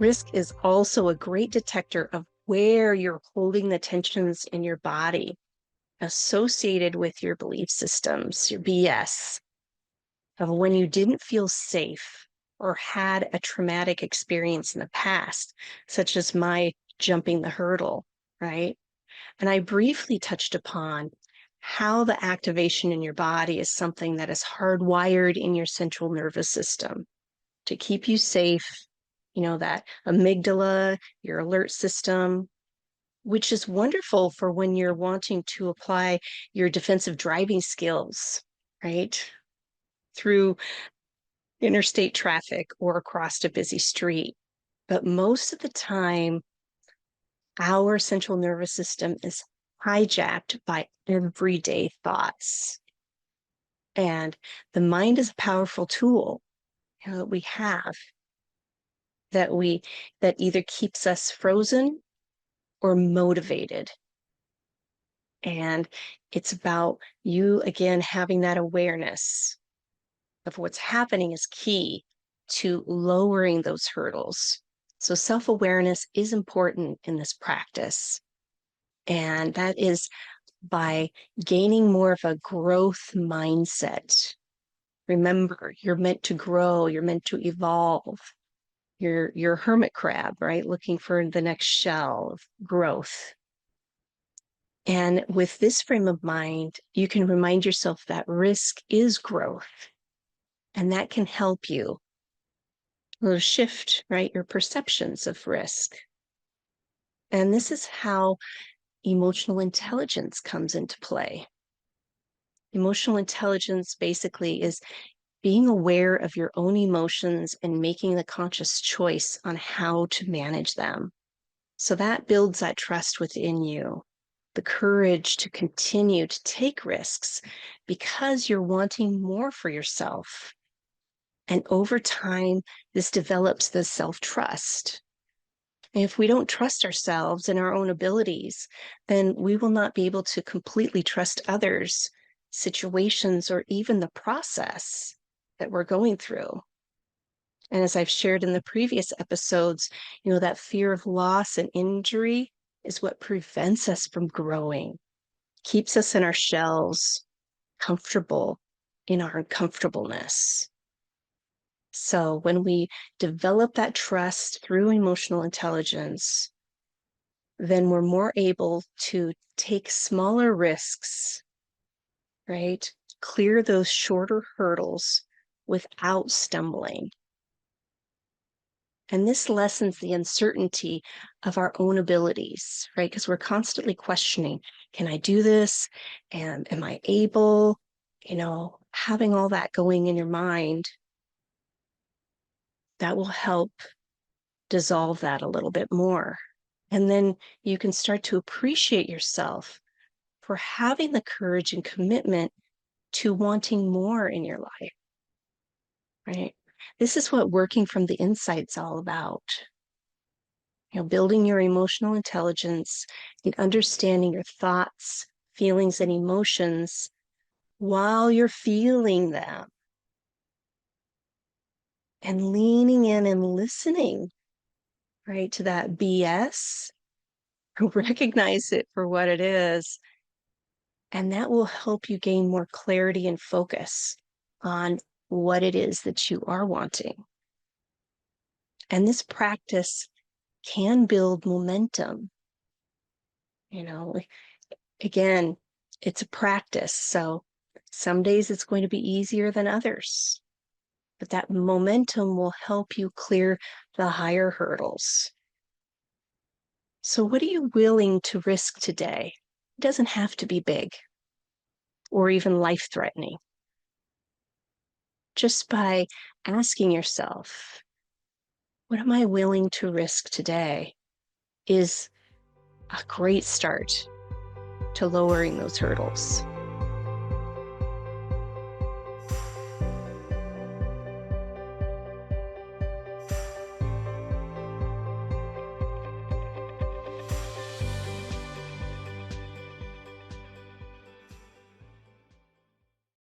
Risk is also a great detector of where you're holding the tensions in your body associated with your belief systems, your BS, of when you didn't feel safe or had a traumatic experience in the past, such as my jumping the hurdle, right? And I briefly touched upon how the activation in your body is something that is hardwired in your central nervous system to keep you safe, that amygdala, your alert system, which is wonderful for when you're wanting to apply your defensive driving skills, right? Through interstate traffic or across a busy street. But most of the time, our central nervous system is hijacked by everyday thoughts. And the mind is a powerful tool that we have that either keeps us frozen or motivated. And it's about you, again, having that awareness of what's happening is key to lowering those hurdles. So self-awareness is important in this practice. And that is by gaining more of a growth mindset. Remember, you're meant to grow, you're meant to evolve. You're a hermit crab, right? Looking for the next shell of growth. And with this frame of mind, you can remind yourself that risk is growth, and that can help you shift, right, your perceptions of risk. And this is how emotional intelligence comes into play. Emotional intelligence basically is being aware of your own emotions and making the conscious choice on how to manage them. So that builds that trust within you, the courage to continue to take risks because you're wanting more for yourself. And over time, this develops the self-trust. If we don't trust ourselves and our own abilities, then we will not be able to completely trust others, situations, or even the process that we're going through. And as I've shared in the previous episodes, that fear of loss and injury is what prevents us from growing, keeps us in our shells, comfortable in our uncomfortableness. So when we develop that trust through emotional intelligence, then we're more able to take smaller risks, right? Clear those shorter hurdles without stumbling. And this lessens the uncertainty of our own abilities, right? Because we're constantly questioning, can I do this? And am I able? Having all that going in your mind, that will help dissolve that a little bit more. And then you can start to appreciate yourself for having the courage and commitment to wanting more in your life, right? This is what working from the inside's all about. Building your emotional intelligence and understanding your thoughts, feelings, and emotions while you're feeling them and leaning in and listening, right, to that BS. Recognize it for what it is. And that will help you gain more clarity and focus on what it is that you are wanting. And this practice can build momentum. Again, it's a practice. So some days it's going to be easier than others, but that momentum will help you clear the higher hurdles. So what are you willing to risk today? It doesn't have to be big or even life-threatening. Just by asking yourself, what am I willing to risk today, is a great start to lowering those hurdles.